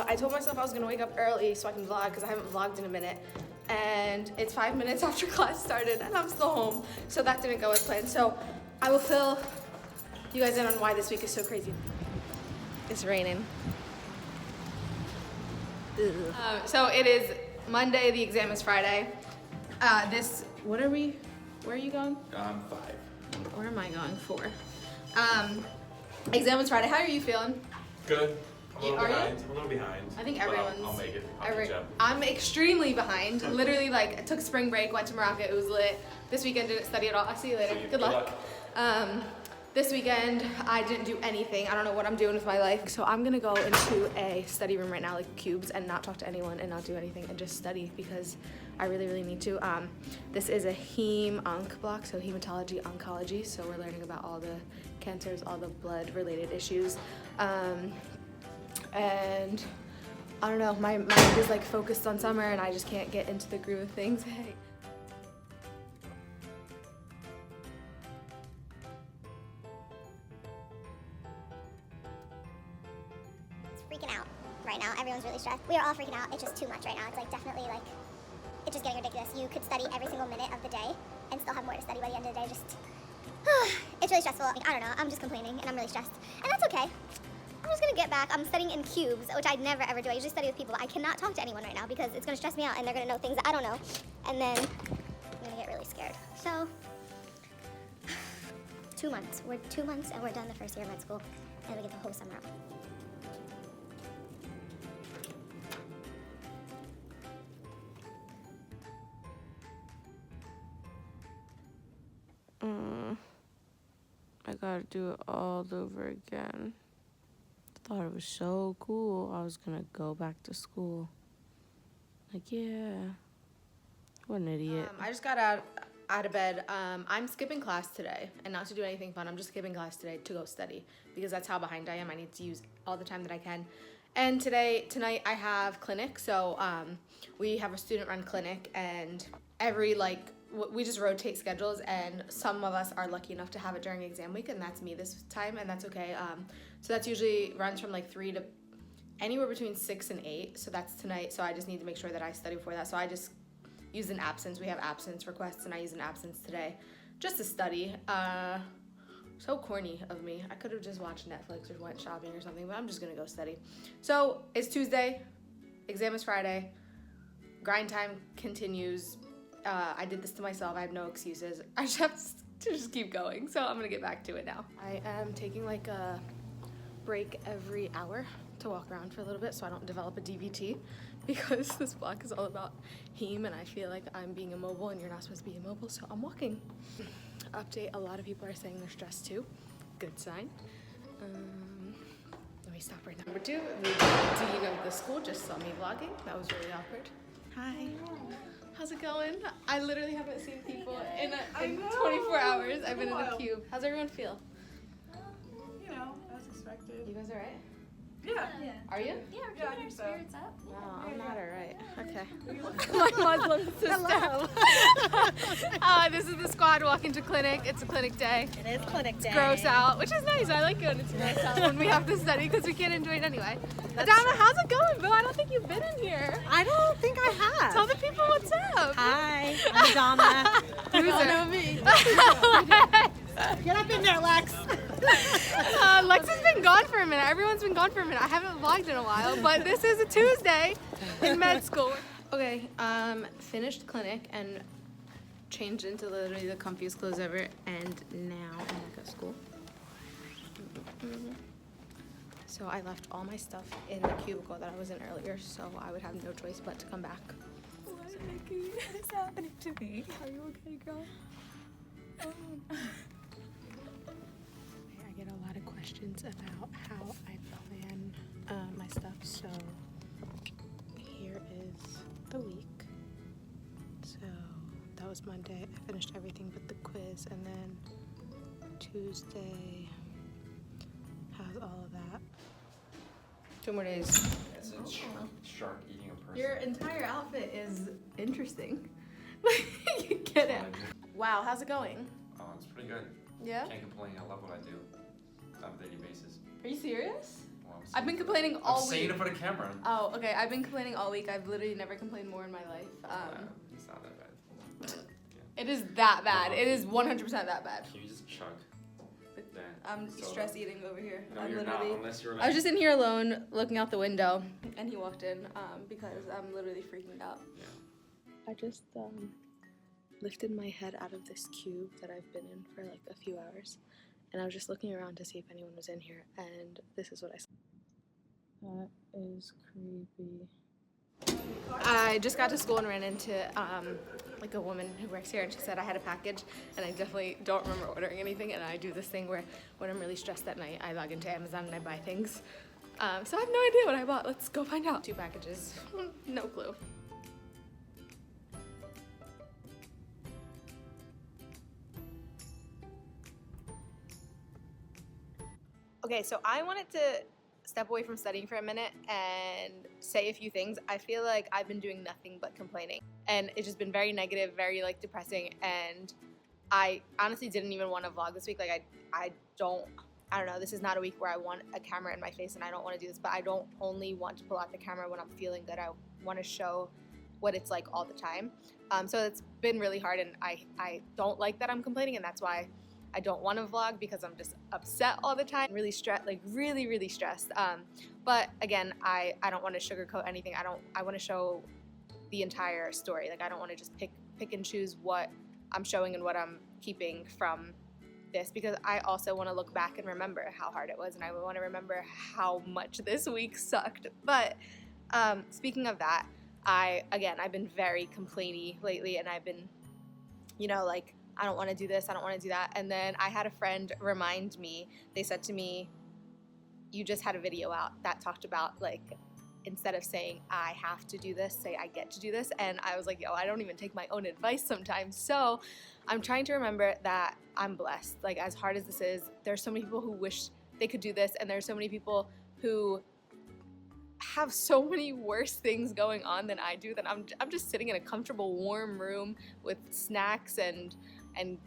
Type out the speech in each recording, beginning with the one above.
I told myself I was gonna wake up early so I can vlog because I haven't vlogged in a minute. And it's 5 minutes after class started and I'm still home. So that didn't go as planned. So I will fill you guys in on why this week is so crazy. It's raining. So it is Monday, the exam is Friday. Where are you going? 5. Where am I going? 4. Exam was Friday. How are you feeling? Good. I'm a little behind. You? I'm a little behind. I think but everyone's. I'll make it. I'll catch up. I'm extremely behind. Literally, like, I took spring break, went to Morocco. It was lit. This weekend didn't study at all. I'll see you later. Good luck. This weekend I didn't do anything. I don't know what I'm doing with my life. So I'm gonna go into a study room right now, like cubes, and not talk to anyone and not do anything and just study because I really, really need to. This is a heme-onc block, so hematology oncology. So we're learning about all the cancers, all the blood-related issues. And I don't know, my mind is like focused on summer and I just can't get into the groove of things. Hey. Freaking out right now. Everyone's really stressed. We are all freaking out. It's just too much right now. It's like definitely like, it's just getting ridiculous. You could study every single minute of the day and still have more to study by the end of the day. Just, it's really stressful. I don't know. I'm just complaining and I'm really stressed. And that's okay. I'm just gonna get back. I'm studying in cubes, which I never ever do. I usually study with people, but I cannot talk to anyone right now because it's gonna stress me out and they're gonna know things that I don't know. And then I'm gonna get really scared. So, 2 months. We're 2 months and we're done the first year of med school. And we get the whole summer off. I gotta do it all over again. Thought it was so cool. I was gonna go back to school. Like, yeah. What an idiot. I just got out of bed. I'm skipping class today, and not to do anything fun. I'm just skipping class today to go study because that's how behind I am. I need to use all the time that I can. And tonight I have clinic. So we have a student-run clinic, and we just rotate schedules, and some of us are lucky enough to have it during exam week, and that's me this time, and that's okay. So that's usually runs from like 3 to anywhere between 6 and 8. So that's tonight. So I just need to make sure that I study before that. So I just use an absence. We have absence requests, and I use an absence today just to study. So corny of me. I could have just watched Netflix or went shopping or something, but I'm just gonna go study. So it's Tuesday. Exam is Friday. Grind time continues. I did this to myself. I have no excuses. I just have to just keep going. So I'm gonna get back to it now. I am taking like a break every hour to walk around for a little bit so I don't develop a DVT because this block is all about heme and I feel like I'm being immobile and you're not supposed to be immobile, so I'm walking. Update, a lot of people are saying they're stressed too. Good sign. Let me stop right now. Number 2, the dean of the school just saw me vlogging. That was really awkward. Hi. How's it going? I literally haven't seen people in 24 hours. I've been in a cube. How's everyone feel? You know, as expected. You guys alright? Yeah. Are you? Yeah, we're keeping our spirits up. No, I'm not alright. Okay. My Muslim sister. This is the squad walking to clinic. It's a clinic day. It is clinic day. It's gross out, which is nice. I like going to gross out when we have to study because we can't enjoy it anyway. Adama, how's it going, Boo? I don't think you've been in here. I don't think I have. Tell the people what's up. Hi, I'm Donna. You don't know me. Get up in there, Lex. Lex has been gone for a minute. Everyone's been gone for a minute. I haven't vlogged in a while, but this is a Tuesday in med school. Okay, finished clinic and changed into literally the comfiest clothes ever, and now I'm back at school. So I left all my stuff in the cubicle that I was in earlier, so I would have no choice but to come back. What is happening to me? Are you okay, girl? I get a lot of questions about how I plan my stuff, so here is the week. So that was Monday. I finished everything but the quiz, and then Tuesday has all of that. 2 more days. It's a shark eating a person. Your entire outfit is interesting. You get it. Wow, how's it going? Oh, it's pretty good. Yeah? Can't complain. I love what I do on a daily basis. Are you serious? Well, I'm I've been complaining all I'm saying week. to put a camera on. Oh, okay. I've been complaining all week. I've literally never complained more in my life. It's not that bad. It is that bad. It is 100% that bad. Can you just chug? That I'm soda? stress eating over here. No, I'm you're literally. not, unless you're like... I was just in here alone, looking out the window, and he walked in because I'm literally freaking out. Yeah. I just lifted my head out of this cube that I've been in for like a few hours, and I was just looking around to see if anyone was in here, and this is what I saw. That is creepy. I just got to school and ran into like a woman who works here, and she said I had a package, and I definitely don't remember ordering anything. And I do this thing where when I'm really stressed at night, I log into Amazon and I buy things. So I have no idea what I bought. Let's go find out. 2 packages, no clue. Okay, so I wanted to step away from studying for a minute and say a few things. I feel like I've been doing nothing but complaining, and it's just been very negative, very like depressing, and I honestly didn't even want to vlog this week. Like I don't know, this is not a week where I want a camera in my face and I don't want to do this, but I don't only want to pull out the camera when I'm feeling good. I want to show what it's like all the time. So it's been really hard, and I don't like that I'm complaining, and that's why I don't want to vlog, because I'm just upset all the time, really stressed, like really stressed. But again, I don't want to sugarcoat anything. I want to show the entire story. Like I don't want to just pick and choose what I'm showing and what I'm keeping from this, because I also want to look back and remember how hard it was, and I want to remember how much this week sucked. But speaking of that, I've been very complainy lately, and I've been, like, I don't want to do this, I don't want to do that. And then I had a friend remind me, they said to me, you just had a video out that talked about, like, instead of saying I have to do this, say I get to do this. And I was like, yo, I don't even take my own advice sometimes. So I'm trying to remember that I'm blessed. Like, as hard as this is, there's so many people who wish they could do this, and there's so many people who have so many worse things going on than I do, that I'm just sitting in a comfortable, warm room with snacks and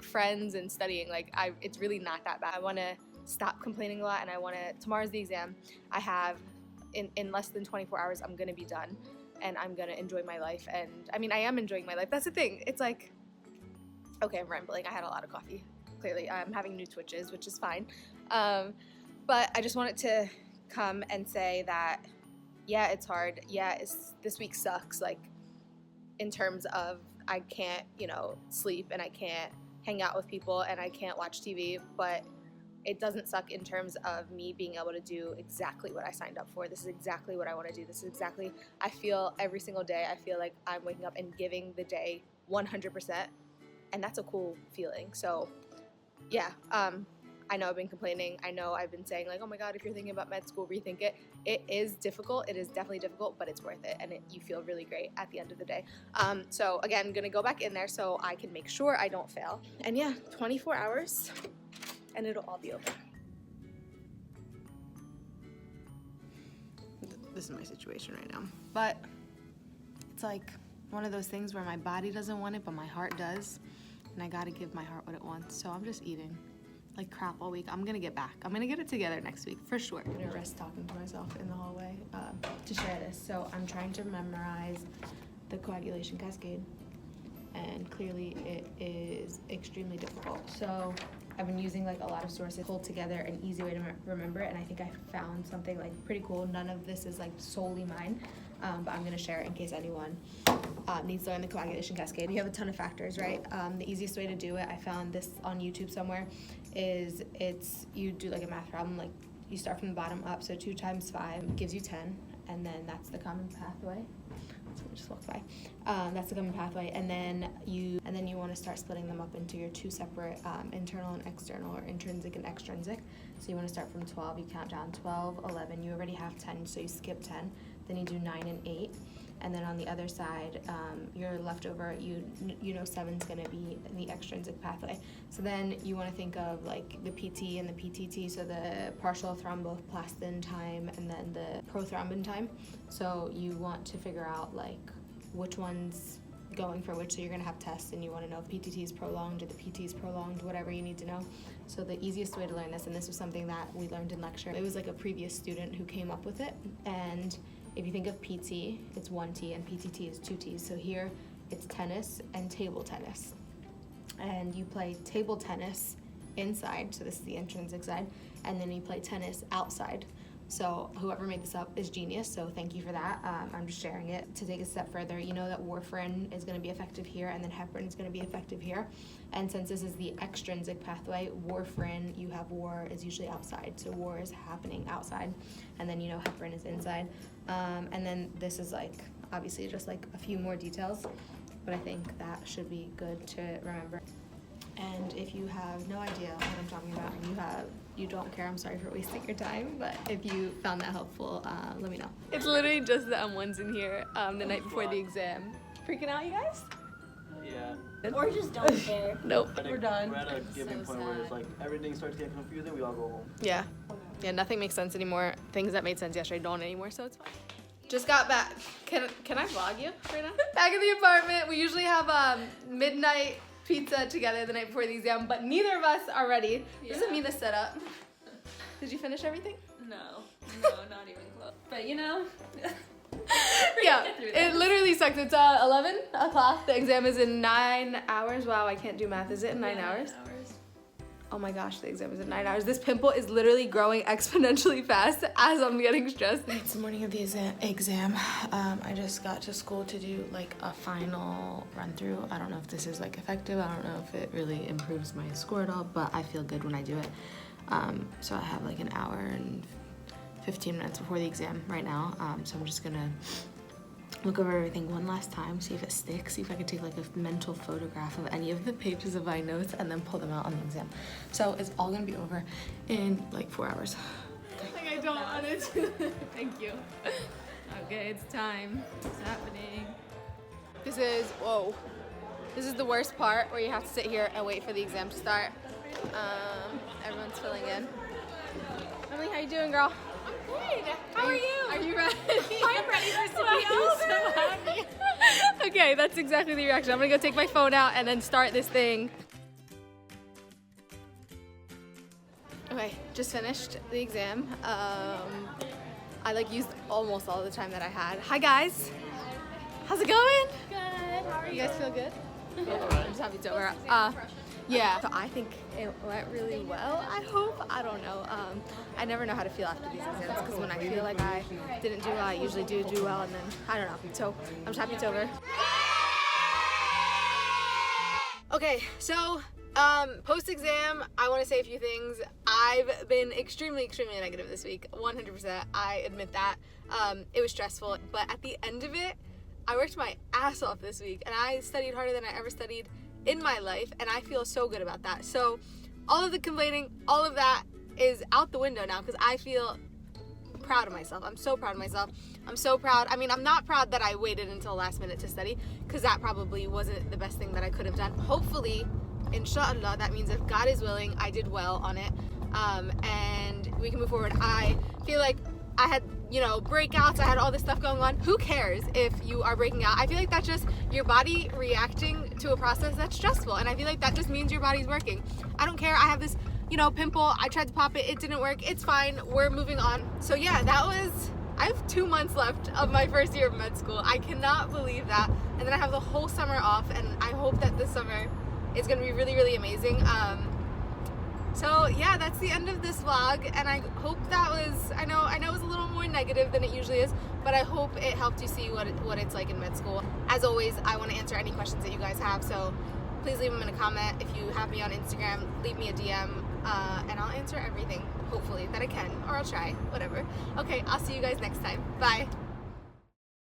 friends and studying. Like, it's really not that bad. I want to stop complaining a lot, and tomorrow's the exam. I have, in less than 24 hours, I'm gonna be done, and I'm gonna enjoy my life. And I mean, I am enjoying my life. That's the thing. It's like, okay, I'm rambling. I had a lot of coffee. Clearly, I'm having new twitches, which is fine. But I just wanted to come and say that, yeah, it's hard. Yeah, this week sucks. Like, in terms of I can't, sleep, and I can't hang out with people, and I can't watch TV, but it doesn't suck in terms of me being able to do exactly what I signed up for. This is exactly what I want to do. This is exactly, I feel every single day, I feel like I'm waking up and giving the day 100%, and that's a cool feeling. So, yeah, I know I've been complaining. I know I've been saying, like, oh my God, if you're thinking about med school, rethink it. It is difficult. It is definitely difficult, but it's worth it. And you feel really great at the end of the day. So again, I'm going to go back in there so I can make sure I don't fail. And yeah, 24 hours and it'll all be over. This is my situation right now. But it's like one of those things where my body doesn't want it, but my heart does. And I got to give my heart what it wants. So I'm just eating like crap all week. I'm gonna get back. I'm gonna get it together next week for sure. I'm gonna rest talking to myself in the hallway to share this. So I'm trying to memorize the coagulation cascade, and clearly it is extremely difficult. So I've been using like a lot of sources, pulled together an easy way to remember it, and I think I found something like pretty cool. None of this is like solely mine, but I'm gonna share it in case anyone needs to learn the coagulation cascade. You have a ton of factors, right? The easiest way to do it, I found this on YouTube somewhere, is you do like a math problem, like you start from the bottom up, so 2 times 5 gives you 10, and then that's the common pathway. So we just walked by. That's the common pathway, and then you want to start splitting them up into your 2 separate internal and external, or intrinsic and extrinsic. So you want to start from 12, you count down 12, 11, you already have 10, so you skip 10, then you do 9 and 8. And then on the other side, your leftover, you know 7's going to be the extrinsic pathway. So then you want to think of like the PT and the PTT, so the partial thromboplastin time and then the prothrombin time. So you want to figure out like which one's going for which, so you're gonna have tests and you wanna know if PTT is prolonged or the PT is prolonged, whatever you need to know. So the easiest way to learn this, and this was something that we learned in lecture, it was like a previous student who came up with it, and if you think of PT, it's 1 T and PTT is 2 T's. So here it's tennis and table tennis. And you play table tennis inside, so this is the intrinsic side, and then you play tennis outside. So whoever made this up is genius, so thank you for that. I'm just sharing it. To take a step further, you know that warfarin is going to be effective here, and then heparin is going to be effective here. And since this is the extrinsic pathway, warfarin, you have war is usually outside, so war is happening outside, and then you know heparin is inside. And then this is like, obviously just like a few more details, but I think that should be good to remember. And if you have no idea what I'm talking about and you don't care, I'm sorry for wasting your time, but if you found that helpful, let me know. It's literally just the M1s in here the night before the exam. Freaking out, you guys? Yeah. Or just don't care. Nope. We're done. We're at a given point where it's like everything starts getting confusing, we all go home. Yeah. Yeah, nothing makes sense anymore. Things that made sense yesterday don't anymore, so it's fine. Just got back. Can I vlog you right now? Back in the apartment. We usually have midnight pizza together the night before the exam, but neither of us are ready. Yeah. This is Amina's setup. Did you finish everything? No, not even close. But you know. Yeah, it literally sucks. It's 11 o'clock. The exam is in 9 hours. Wow, I can't do math. Is it in 9 hours? 9 hours. Oh my gosh, the exam is in 9 hours. This pimple is literally growing exponentially fast as I'm getting stressed. It's the morning of the exam. I just got to school to do like a final run through. I don't know if this is like effective. I don't know if it really improves my score at all, but I feel good when I do it. So I have like an hour and 15 minutes before the exam right now. So I'm just gonna look over everything one last time, see if it sticks, see if I could take like a mental photograph of any of the pages of my notes and then pull them out on the exam. So it's all gonna be over in like 4 hours. Like I don't want it. Thank you. Okay, it's time. It's happening. This is the worst part where you have to sit here and wait for the exam to start. Everyone's filling in. Emily, how you doing, girl? I'm good. How are you? Are you ready? I'm ready for to be over. So happy. Okay, that's exactly the reaction. I'm gonna go take my phone out and then start this thing. Okay, just finished the exam. I like used almost all the time that I had. Hi guys. How's it going? Good. How are you? You guys feel good? I'm just happy it's over. Yeah, so I think it went really well, I hope. I don't know. I never know how to feel after these exams, because when I feel like I didn't do well, I usually do well, and then I don't know. So I'm just happy it's over. Okay, so post-exam, I want to say a few things. I've been extremely negative this week, 100%. I admit that. It was stressful, but at the end of it, I worked my ass off this week, and I studied harder than I ever studied in my life, and I feel so good about that. So all of the complaining, all of that is out the window now, because I feel proud of myself. I'm so proud of myself. I'm so proud. I mean, I'm not proud that I waited until last minute to study, because that probably wasn't the best thing that I could have done. Hopefully, inshallah, that means if God is willing, I did well on it, and we can move forward. I feel like I had, breakouts, I had all this stuff going on. Who cares if you are breaking out? I feel like that's just your body reacting to a process that's stressful, and I feel like that just means your body's working. I don't care. I have this, pimple. I tried to pop it. It didn't work. It's fine. We're moving on. So yeah, I have 2 months left of my first year of med school. I cannot believe that. And then I have the whole summer off, and I hope that this summer is going to be really, really amazing. So yeah, that's the end of this vlog, and I hope that was, I know it was a little more negative than it usually is, but I hope it helped you see what it's like in med school. As always, I want to answer any questions that you guys have, so please leave them in a comment. If you have me on Instagram, leave me a DM, and I'll answer everything, hopefully, that I can, or I'll try, whatever. Okay, I'll see you guys next time. Bye.